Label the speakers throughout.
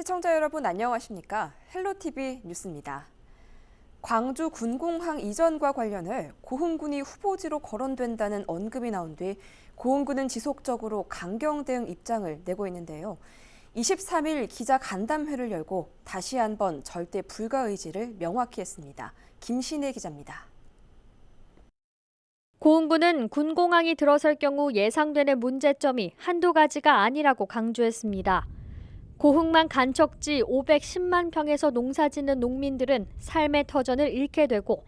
Speaker 1: 시청자 여러분 안녕하십니까? 헬로티비 뉴스입니다. 광주 군공항 이전과 관련해 고흥군이 후보지로 거론된다는 언급이 나온 뒤 고흥군은 지속적으로 강경 대응 입장을 내고 있는데요. 23일 기자 간담회를 열고 다시 한번 절대 불가 의지를 명확히 했습니다. 김신혜 기자입니다.
Speaker 2: 고흥군은 군공항이 들어설 경우 예상되는 문제점이 한두 가지가 아니라고 강조했습니다. 고흥만 간척지 510만 평에서 농사짓는 농민들은 삶의 터전을 잃게 되고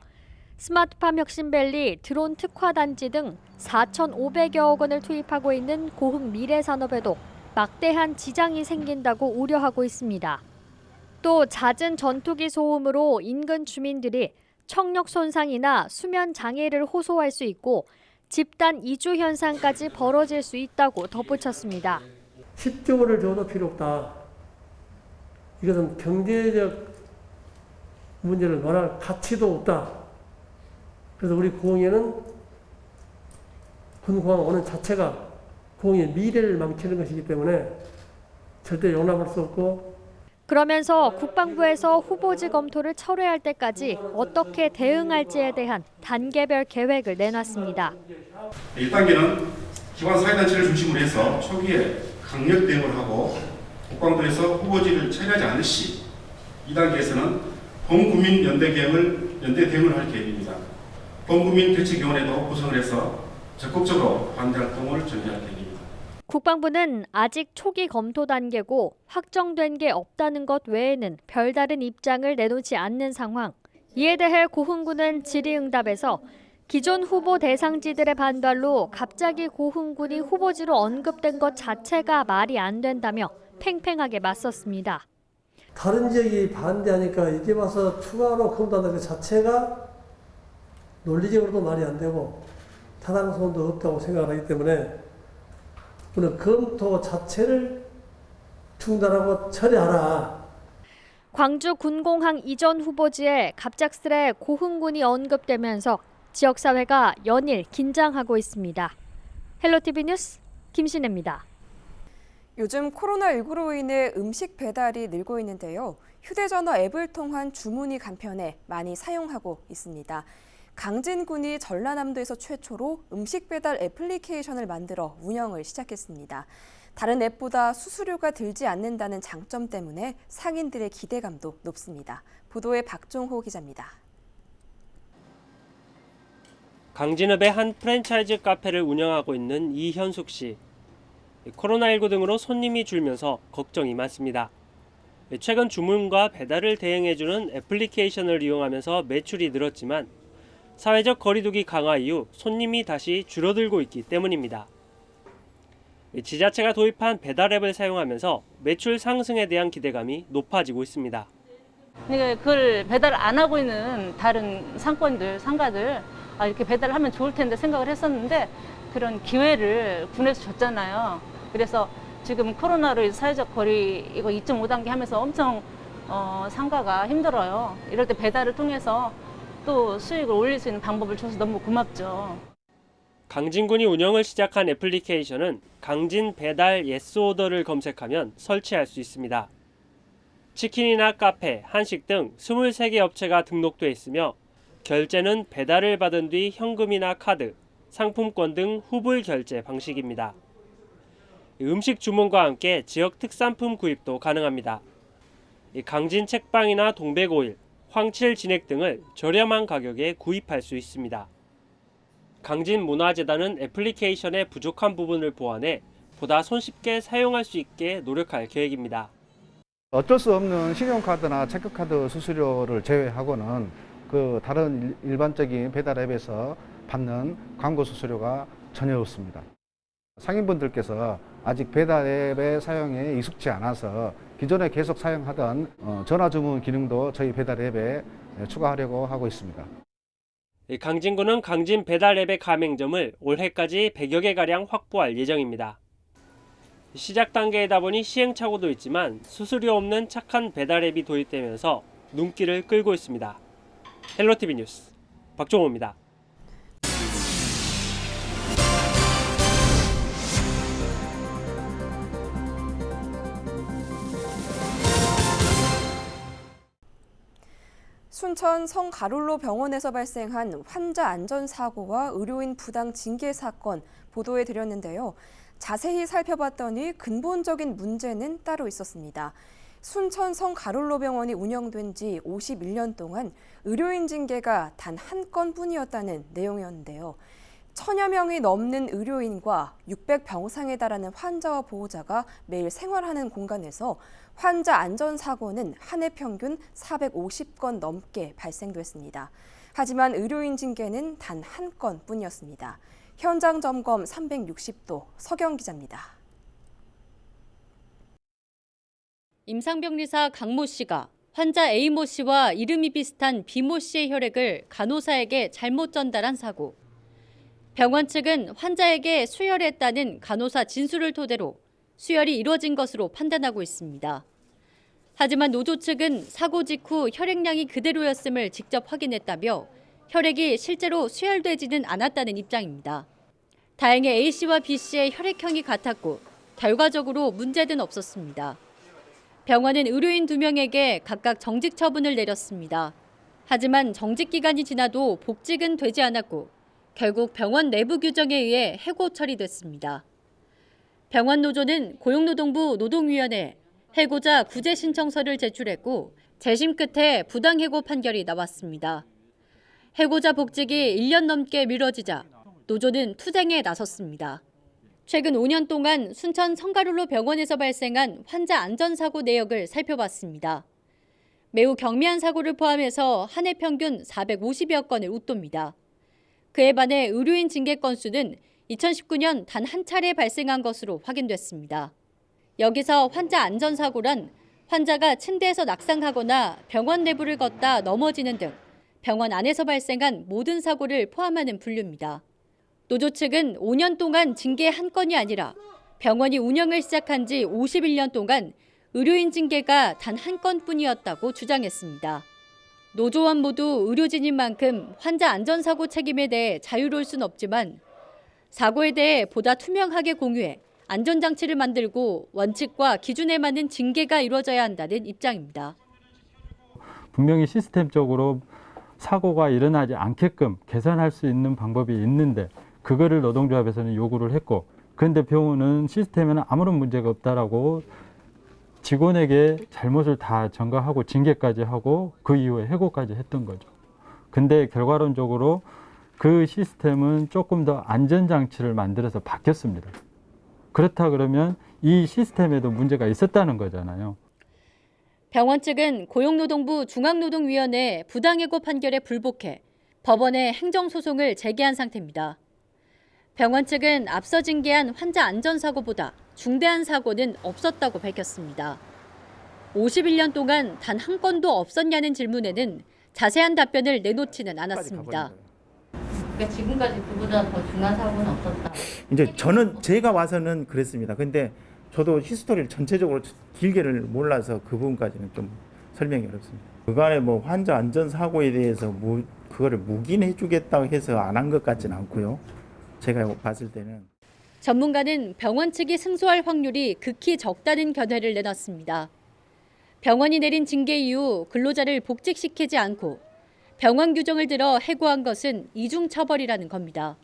Speaker 2: 스마트팜 혁신밸리, 드론 특화단지 등 4,500여억 원을 투입하고 있는 고흥 미래산업에도 막대한 지장이 생긴다고 우려하고 있습니다. 또 잦은 전투기 소음으로 인근 주민들이 청력 손상이나 수면 장애를 호소할 수 있고 집단 이주 현상까지 벌어질 수 있다고 덧붙였습니다.
Speaker 3: 10조 원을 줘도 필요 없다. 이것은 경제적 문제를 말할 가치도 없다. 그래서 우리 고흥에는 군공항 오는 자체가 고흥의 미래를 망치는 것이기 때문에 절대 용납할 수 없고,
Speaker 2: 그러면서 국방부에서 후보지 검토를 철회할 때까지 어떻게 대응할지에 대한 단계별 계획을 내놨습니다.
Speaker 4: 1단계는 기관 사회단체를 중심으로 해서 초기에 강력 대응을 하고 국방부에서 후보지를 처리하지 않을 시 2단계에서는 범국민연대 대응을 할 계획입니다. 범국민 대책위원회도 구성을 해서 적극적으로 반대 활동을 전개할 계획입니다.
Speaker 2: 국방부는 아직 초기 검토 단계고 확정된 게 없다는 것 외에는 별다른 입장을 내놓지 않는 상황. 이에 대해 고흥군은 질의응답에서 기존 후보 대상지들의 반발로 갑자기 고흥군이 후보지로 언급된 것 자체가 말이 안 된다며 팽팽하게 맞섰습니다.
Speaker 3: 다른 지역이 반대하니까 이제 와서 추가로 검토하는 것 자체가 논리적으로도 말이 안 되고 타당성도 없다고 생각하기 때문에 우리는 검토 자체를 중단하고 처리하라.
Speaker 2: 광주 군공항 이전 후보지에 갑작스레 고흥군이 언급되면서 지역사회가 연일 긴장하고 있습니다. 헬로티비 뉴스 김신혜입니다.
Speaker 1: 요즘 코로나19로 인해 음식 배달이 늘고 있는데요. 휴대전화 앱을 통한 주문이 간편해 많이 사용하고 있습니다. 강진군이 전라남도에서 최초로 음식 배달 애플리케이션을 만들어 운영을 시작했습니다. 다른 앱보다 수수료가 들지 않는다는 장점 때문에 상인들의 기대감도 높습니다. 보도에 박종호 기자입니다.
Speaker 5: 강진읍의 한 프랜차이즈 카페를 운영하고 있는 이현숙 씨. 코로나19 등으로 손님이 줄면서 걱정이 많습니다. 최근 주문과 배달을 대행해주는 애플리케이션을 이용하면서 매출이 늘었지만 사회적 거리두기 강화 이후 손님이 다시 줄어들고 있기 때문입니다. 지자체가 도입한 배달 앱을 사용하면서 매출 상승에 대한 기대감이 높아지고 있습니다.
Speaker 6: 그걸 배달 안 하고 있는 다른 상가들 이렇게 배달을 하면 좋을 텐데 생각을 했었는데 그런 기회를 군에서 줬잖아요. 그래서 지금 코로나로 인해서 사회적 거리 이거 2.5단계 하면서 엄청 상가가 힘들어요. 이럴 때 배달을 통해서 또 수익을 올릴 수 있는 방법을 줘서 너무 고맙죠.
Speaker 5: 강진군이 운영을 시작한 애플리케이션은 강진 배달 예스오더를 검색하면 설치할 수 있습니다. 치킨이나 카페, 한식 등 23개 업체가 등록돼 있으며 결제는 배달을 받은 뒤 현금이나 카드, 상품권 등 후불 결제 방식입니다. 음식 주문과 함께 지역 특산품 구입도 가능합니다. 강진 책방이나 동백오일, 황칠 진액 등을 저렴한 가격에 구입할 수 있습니다. 강진문화재단은 애플리케이션의 부족한 부분을 보완해 보다 손쉽게 사용할 수 있게 노력할 계획입니다.
Speaker 7: 어쩔 수 없는 신용카드나 체크카드 수수료를 제외하고는 그 다른 일반적인 배달 앱에서 받는 광고 수수료가 전혀 없습니다. 상인분들께서 아직 배달 앱의 사용에 익숙치 않아서 기존에 계속 사용하던 전화 주문 기능도 저희 배달 앱에 추가하려고 하고 있습니다.
Speaker 5: 강진군은 강진 배달 앱의 가맹점을 올해까지 100여 개가량 확보할 예정입니다. 시작 단계이다 보니 시행착오도 있지만 수수료 없는 착한 배달 앱이 도입되면서 눈길을 끌고 있습니다. 헬로티비 뉴스 박종호입니다.
Speaker 1: 순천 성가롤로 병원에서 발생한 환자 안전사고와 의료인 부당 징계 사건 보도해드렸는데요. 자세히 살펴봤더니 근본적인 문제는 따로 있었습니다. 순천 성가롤로 병원이 운영된 지 51년 동안 의료인 징계가 단 한 건뿐이었다는 내용이었는데요. 1000여 명이 넘는 의료인과 600병상에 달하는 환자와 보호자가 매일 생활하는 공간에서 환자 안전사고는 한 해 평균 450건 넘게 발생됐습니다. 하지만 의료인 징계는 단 한 건뿐이었습니다. 현장 점검 360도 서경 기자입니다.
Speaker 8: 임상병리사 강모 씨가 환자 A모 씨와 이름이 비슷한 B모 씨의 혈액을 간호사에게 잘못 전달한 사고. 병원 측은 환자에게 수혈했다는 간호사 진술을 토대로 수혈이 이뤄진 것으로 판단하고 있습니다. 하지만 노조 측은 사고 직후 혈액량이 그대로였음을 직접 확인했다며 혈액이 실제로 수혈되지는 않았다는 입장입니다. 다행히 A 씨와 B 씨의 혈액형이 같았고 결과적으로 문제는 없었습니다. 병원은 의료인 2명에게 각각 정직 처분을 내렸습니다. 하지만 정직 기간이 지나도 복직은 되지 않았고 결국 병원 내부 규정에 의해 해고 처리됐습니다. 병원 노조는 고용노동부 노동위원회에 해고자 구제 신청서를 제출했고 재심 끝에 부당해고 판결이 나왔습니다. 해고자 복직이 1년 넘게 미뤄지자 노조는 투쟁에 나섰습니다. 최근 5년 동안 순천 성가롤로 병원에서 발생한 환자 안전사고 내역을 살펴봤습니다. 매우 경미한 사고를 포함해서 한 해 평균 450여 건을 웃돕니다. 그에 반해 의료인 징계 건수는 2019년 단 한 차례 발생한 것으로 확인됐습니다. 여기서 환자 안전사고란 환자가 침대에서 낙상하거나 병원 내부를 걷다 넘어지는 등 병원 안에서 발생한 모든 사고를 포함하는 분류입니다. 노조 측은 5년 동안 징계 한 건이 아니라 병원이 운영을 시작한 지 51년 동안 의료인 징계가 단 한 건뿐이었다고 주장했습니다. 노조원 모두 의료진인 만큼 환자 안전사고 책임에 대해 자유로울 순 없지만 사고에 대해 보다 투명하게 공유해 안전장치를 만들고 원칙과 기준에 맞는 징계가 이루어져야 한다는 입장입니다.
Speaker 9: 분명히 시스템적으로 사고가 일어나지 않게끔 개선할 수 있는 방법이 있는데 그거를 노동조합에서는 요구를 했고 그런데 병원은 시스템에는 아무런 문제가 없다라고 직원에게 잘못을 다 전가하고 징계까지 하고 그 이후에 해고까지 했던 거죠. 근데 결과론적으로 그 시스템은 조금 더 안전장치를 만들어서 바뀌었습니다. 그렇다 그러면 이 시스템에도 문제가 있었다는 거잖아요.
Speaker 8: 병원 측은 고용노동부 중앙노동위원회 부당해고 판결에 불복해 법원에 행정소송을 제기한 상태입니다. 병원 측은 앞서 징계한 환자 안전사고보다 중대한 사고는 없었다고 밝혔습니다. 51년 동안 단 한 건도 없었냐는 질문에는 자세한 답변을 내놓지는 않았습니다.
Speaker 10: 그러니까 지금까지 그보다 더 중한 사고는 없었다.
Speaker 11: 이제 제가 와서는 그랬습니다. 근데 저도 히스토리를 전체적으로 길게를 몰라서 그 부분까지는 좀 설명이 어렵습니다. 그간에 뭐 환자 안전 사고에 대해서 그거를 묵인해 주겠다고 해서 안 한 것 같지는 않고요. 제가 봤을 때는
Speaker 8: 전문가는 병원 측이 승소할 확률이 극히 적다는 견해를 내놨습니다. 병원이 내린 징계 이후 근로자를 복직시키지 않고 병원 규정을 들어 해고한 것은 이중처벌이라는 겁니다.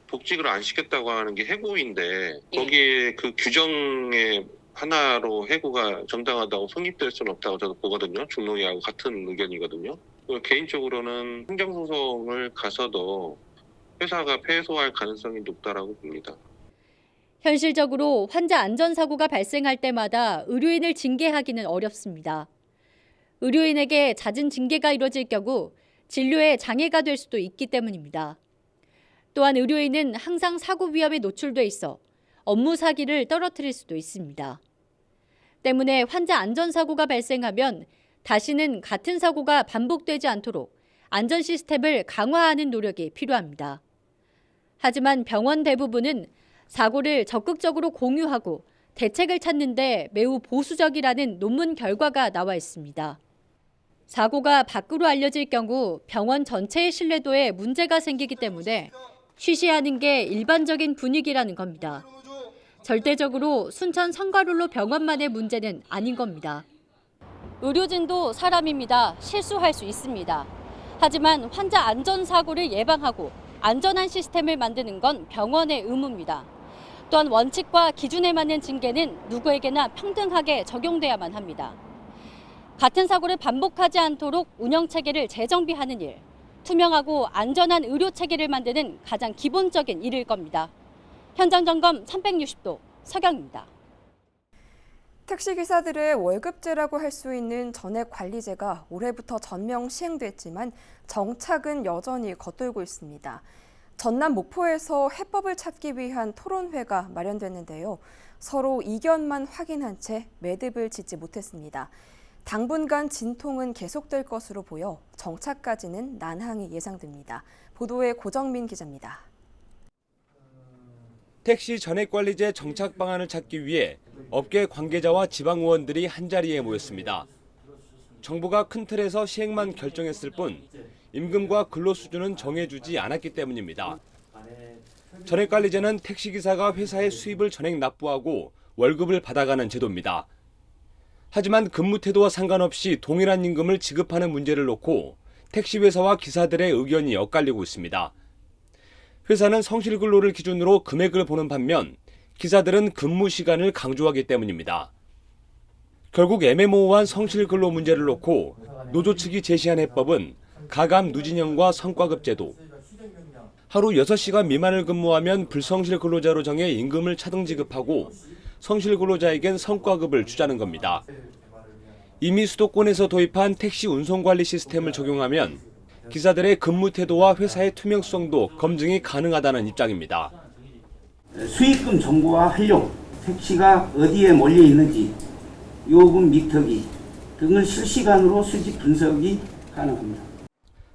Speaker 12: 복직을 안 시켰다고 하는 게 해고인데 거기에 그 규정의 하나로 해고가 정당하다고 성립될 수는 없다고 저도 보거든요. 중노위하고 같은 의견이거든요. 개인적으로는 행정소송을 가서도 회사가 패소할 가능성이 높다라고 봅니다.
Speaker 8: 현실적으로 환자 안전사고가 발생할 때마다 의료인을 징계하기는 어렵습니다. 의료인에게 잦은 징계가 이뤄질 경우 진료에 장애가 될 수도 있기 때문입니다. 또한 의료인은 항상 사고 위험에 노출돼 있어 업무 사기를 떨어뜨릴 수도 있습니다. 때문에 환자 안전사고가 발생하면 다시는 같은 사고가 반복되지 않도록 안전 시스템을 강화하는 노력이 필요합니다. 하지만 병원 대부분은 사고를 적극적으로 공유하고 대책을 찾는 데 매우 보수적이라는 논문 결과가 나와 있습니다. 사고가 밖으로 알려질 경우 병원 전체의 신뢰도에 문제가 생기기 때문에 쉬쉬하는 게 일반적인 분위기라는 겁니다. 절대적으로 순천 성가롤로 병원만의 문제는 아닌 겁니다. 의료진도 사람입니다. 실수할 수 있습니다. 하지만 환자 안전사고를 예방하고 안전한 시스템을 만드는 건 병원의 의무입니다. 또한 원칙과 기준에 맞는 징계는 누구에게나 평등하게 적용돼야만 합니다. 같은 사고를 반복하지 않도록 운영체계를 재정비하는 일, 투명하고 안전한 의료체계를 만드는 가장 기본적인 일일 겁니다. 현장 점검 360도 서경입니다.
Speaker 1: 택시기사들의 월급제라고 할 수 있는 전액관리제가 올해부터 전면 시행됐지만 정착은 여전히 겉돌고 있습니다. 전남 목포에서 해법을 찾기 위한 토론회가 마련됐는데요. 서로 이견만 확인한 채 매듭을 짓지 못했습니다. 당분간 진통은 계속될 것으로 보여 정착까지는 난항이 예상됩니다. 보도에 고정민 기자입니다.
Speaker 13: 택시 전액관리제 정착 방안을 찾기 위해 업계 관계자와 지방 의원들이 한자리에 모였습니다. 정부가 큰 틀에서 시행만 결정했을 뿐 임금과 근로 수준은 정해주지 않았기 때문입니다. 전액관리제는 택시기사가 회사의 수입을 전액 납부하고 월급을 받아가는 제도입니다. 하지만 근무 태도와 상관없이 동일한 임금을 지급하는 문제를 놓고 택시회사와 기사들의 의견이 엇갈리고 있습니다. 회사는 성실근로를 기준으로 금액을 보는 반면 기사들은 근무 시간을 강조하기 때문입니다. 결국 애매모호한 성실근로 문제를 놓고 노조 측이 제시한 해법은 가감 누진형과 성과급 제도, 하루 6시간 미만을 근무하면 불성실 근로자로 정해 임금을 차등 지급하고 성실 근로자에겐 성과급을 주자는 겁니다. 이미 수도권에서 도입한 택시 운송관리 시스템을 적용하면 기사들의 근무 태도와 회사의 투명성도 검증이 가능하다는 입장입니다.
Speaker 14: 수익금 정보와 활용, 택시가 어디에 몰려 있는지, 요금 미터기 등을 실시간으로 수집 분석이 가능합니다.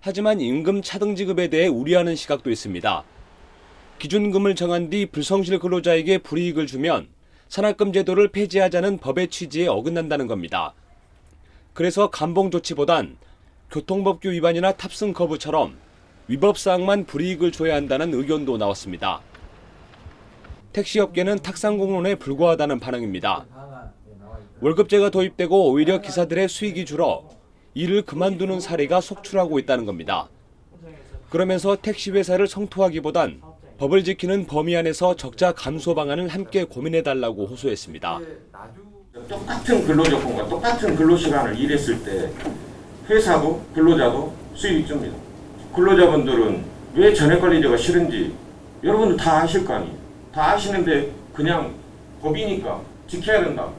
Speaker 13: 하지만 임금 차등 지급에 대해 우려하는 시각도 있습니다. 기준금을 정한 뒤 불성실 근로자에게 불이익을 주면 산학금 제도를 폐지하자는 법의 취지에 어긋난다는 겁니다. 그래서 감봉 조치보단 교통법규 위반이나 탑승 거부처럼 위법사항만 불이익을 줘야 한다는 의견도 나왔습니다. 택시업계는 탁상공론에 불과하다는 반응입니다. 월급제가 도입되고 오히려 기사들의 수익이 줄어 일을 그만두는 사례가 속출하고 있다는 겁니다. 그러면서 택시회사를 성토하기보단 법을 지키는 범위 안에서 적자 감소 방안을 함께 고민해달라고 호소했습니다.
Speaker 15: 똑같은 근로조건과 똑같은 근로시간을 일했을 때 회사도 근로자도 수입이 줍니다. 근로자분들은 왜 전액관리제가 싫은지 여러분들 다 아실 거 아니에요. 다 아시는데 그냥 법이니까 지켜야 된다.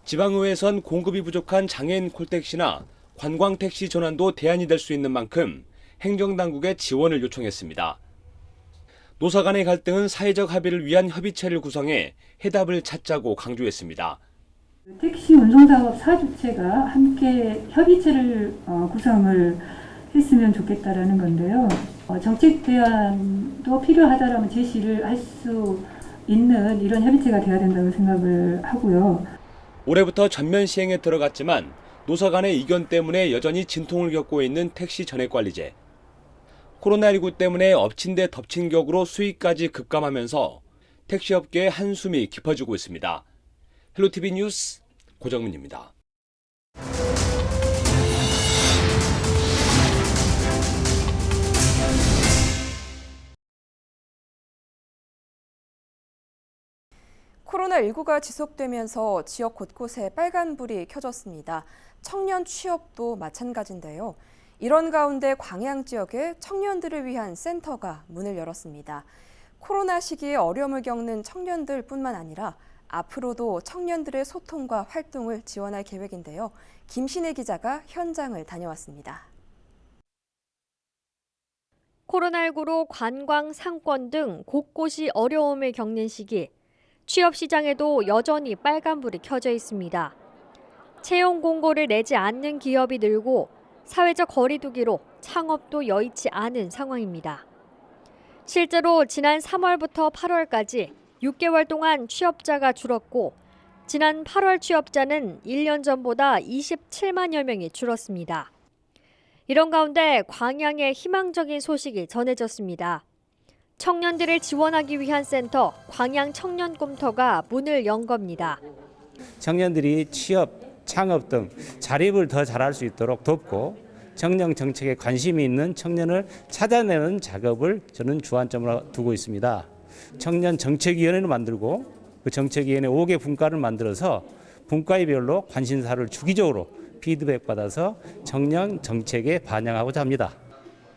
Speaker 13: 지방의회에선 공급이 부족한 장애인 콜택시나 관광택시 전환도 대안이 될 수 있는 만큼 행정당국에 지원을 요청했습니다. 노사 간의 갈등은 사회적 합의를 위한 협의체를 구성해 해답을 찾자고 강조했습니다.
Speaker 16: 택시 운송사업 사주체가 함께 협의체를 구성을 했으면 좋겠다라는 건데요. 정책 대안도 필요하다라면 제시를 할 수 있는 이런 협의체가 돼야 된다고 생각을 하고요.
Speaker 13: 올해부터 전면 시행에 들어갔지만 노사 간의 이견 때문에 여전히 진통을 겪고 있는 택시 전액관리제. 코로나19 때문에 엎친 데 덮친 격으로 수익까지 급감하면서 택시업계의 한숨이 깊어지고 있습니다. 헬로티비 뉴스 고정민입니다.
Speaker 1: 코로나19가 지속되면서 지역 곳곳에 빨간불이 켜졌습니다. 청년 취업도 마찬가지인데요. 이런 가운데 광양 지역에 청년들을 위한 센터가 문을 열었습니다. 코로나 시기에 어려움을 겪는 청년들뿐만 아니라 앞으로도 청년들의 소통과 활동을 지원할 계획인데요. 김신혜 기자가 현장을 다녀왔습니다.
Speaker 2: 코로나19로 관광, 상권 등 곳곳이 어려움을 겪는 시기, 취업 시장에도 여전히 빨간불이 켜져 있습니다. 채용 공고를 내지 않는 기업이 늘고 사회적 거리 두기로 창업도 여의치 않은 상황입니다. 실제로 지난 3월부터 8월까지 6개월 동안 취업자가 줄었고 지난 8월 취업자는 1년 전보다 27만여 명이 줄었습니다. 이런 가운데 광양에 희망적인 소식이 전해졌습니다. 청년들을 지원하기 위한 센터 광양 청년꿈터가 문을 연 겁니다.
Speaker 17: 청년들이 취업 창업 등 자립을 더 잘할 수 있도록 돕고 청년 정책에 관심이 있는 청년을 찾아내는 작업을 저는 주안점으로 두고 있습니다. 청년 정책위원회를 만들고 그 정책위원회 5개 분과를 만들어서 분과별로 관심사를 주기적으로 피드백받아서 청년 정책에 반영하고자 합니다.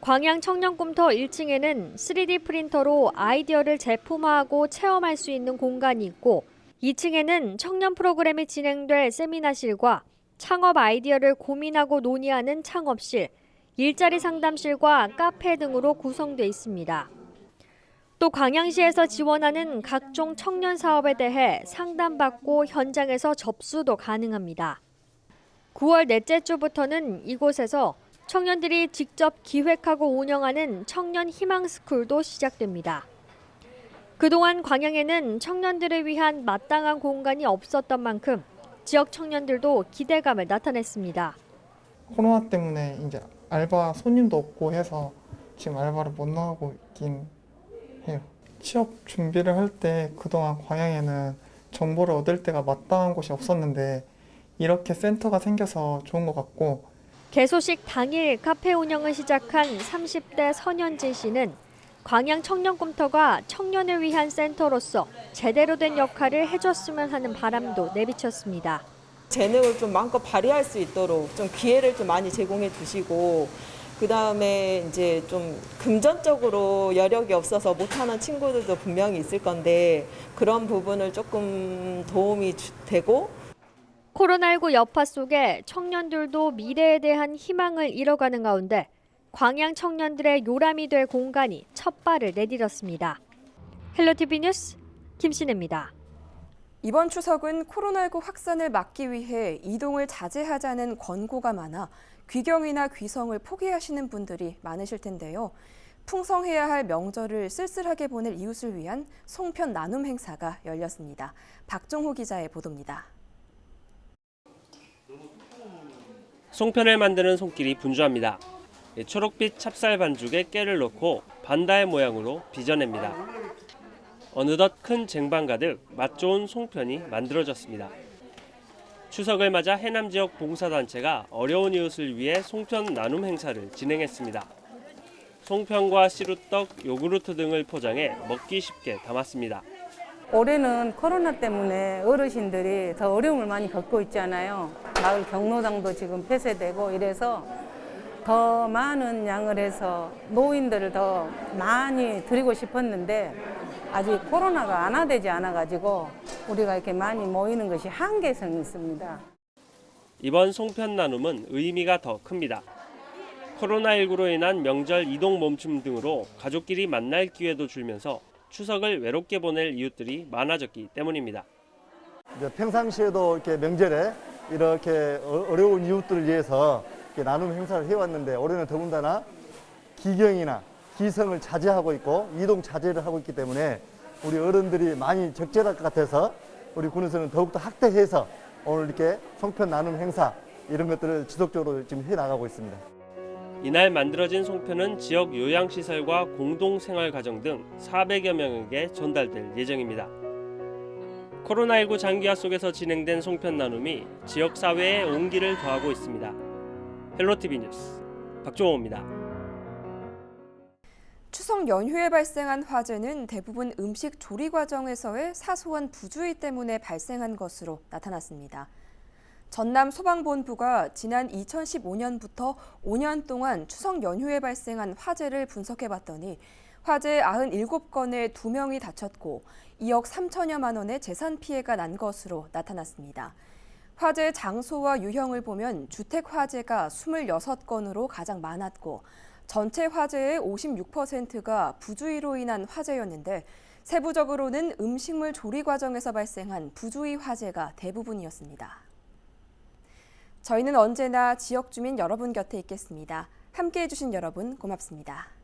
Speaker 2: 광양 청년꿈터 1층에는 3D 프린터로 아이디어를 제품화하고 체험할 수 있는 공간이 있고 2층에는 청년 프로그램이 진행될 세미나실과 창업 아이디어를 고민하고 논의하는 창업실, 일자리 상담실과 카페 등으로 구성돼 있습니다. 또 광양시에서 지원하는 각종 청년 사업에 대해 상담받고 현장에서 접수도 가능합니다. 9월 넷째 주부터는 이곳에서 청년들이 직접 기획하고 운영하는 청년 희망스쿨도 시작됩니다. 그동안 광양에는 청년들을 위한 마땅한 공간이 없었던 만큼 지역 청년들도 기대감을 나타냈습니다.
Speaker 18: 코로나 때문에 이제 알바 손님도 없고 해서 지금 알바를 못 나가고 있긴 해요. 취업 준비를 할 때 그동안 광양에는 정보를 얻을 때가 마땅한 곳이 없었는데 이렇게 센터가 생겨서 좋은 것 같고,
Speaker 2: 개소식 당일 카페 운영을 시작한 30대 선현진 씨는 광양 청년꿈터가 청년을 위한 센터로서 제대로 된 역할을 해줬으면 하는 바람도 내비쳤습니다.
Speaker 19: 재능을 좀 마음껏 발휘할 수 있도록 좀 기회를 좀 많이 제공해 주시고, 그다음에 이제 좀 금전적으로 여력이 없어서 못하는 친구들도 분명히 있을 건데 그런 부분을 조금 도움이 되고,
Speaker 2: 코로나19 여파 속에 청년들도 미래에 대한 희망을 잃어가는 가운데 광양 청년들의 요람이 될 공간이 첫 발을 내디뎠습니다. 헬로티비 뉴스 김신혜입니다.
Speaker 1: 이번 추석은 코로나19 확산을 막기 위해 이동을 자제하자는 권고가 많아 귀경이나 귀성을 포기하시는 분들이 많으실 텐데요. 풍성해야 할 명절을 쓸쓸하게 보낼 이웃을 위한 송편 나눔 행사가 열렸습니다. 박종호 기자의 보도입니다.
Speaker 5: 송편을 만드는 손길이 분주합니다. 초록빛 찹쌀 반죽에 깨를 넣고 반달 모양으로 빚어냅니다. 어느덧 큰 쟁반 가득 맛 좋은 송편이 만들어졌습니다. 추석을 맞아 해남 지역 봉사단체가 어려운 이웃을 위해 송편 나눔 행사를 진행했습니다. 송편과 시루떡, 요구르트 등을 포장해 먹기 쉽게 담았습니다.
Speaker 20: 올해는 코로나 때문에 어르신들이 더 어려움을 많이 겪고 있잖아요. 마을 경로당도 지금 폐쇄되고 이래서 더 많은 양을 해서 노인들을 더 많이 드리고 싶었는데 아직 코로나가 완화되지 않아가지고 우리가 이렇게 많이 모이는 것이 한계성이 있습니다.
Speaker 5: 이번 송편 나눔은 의미가 더 큽니다. 코로나19로 인한 명절 이동 멈춤 등으로 가족끼리 만날 기회도 줄면서 추석을 외롭게 보낼 이웃들이 많아졌기 때문입니다.
Speaker 21: 평상시에도 이렇게 명절에 이렇게 어려운 이웃들을 위해서 이렇게 나눔 행사를 해왔는데 올해는 더군다나 기경이나 기성을 자제하고 있고 이동 자제를 하고 있기 때문에 우리 어른들이 많이 적절할 것 같아서 우리 군에서는 더욱더 확대해서 오늘 이렇게 송편 나눔 행사 이런 것들을 지속적으로 지금 해나가고 있습니다.
Speaker 5: 이날 만들어진 송편은 지역 요양시설과 공동생활가정 등 400여 명에게 전달될 예정입니다. 코로나19 장기화 속에서 진행된 송편 나눔이 지역사회에 온기를 더하고 있습니다. 헬로티비 뉴스 박종호입니다.
Speaker 1: 추석 연휴에 발생한 화재는 대부분 음식 조리 과정에서의 사소한 부주의 때문에 발생한 것으로 나타났습니다. 전남 소방본부가 지난 2015년부터 5년 동안 추석 연휴에 발생한 화재를 분석해봤더니 화재 97건에 2명이 다쳤고 2억 3천여만 원의 재산 피해가 난 것으로 나타났습니다. 화재 장소와 유형을 보면 주택 화재가 26건으로 가장 많았고 전체 화재의 56%가 부주의로 인한 화재였는데 세부적으로는 음식물 조리 과정에서 발생한 부주의 화재가 대부분이었습니다. 저희는 언제나 지역 주민 여러분 곁에 있겠습니다. 함께해 주신 여러분 고맙습니다.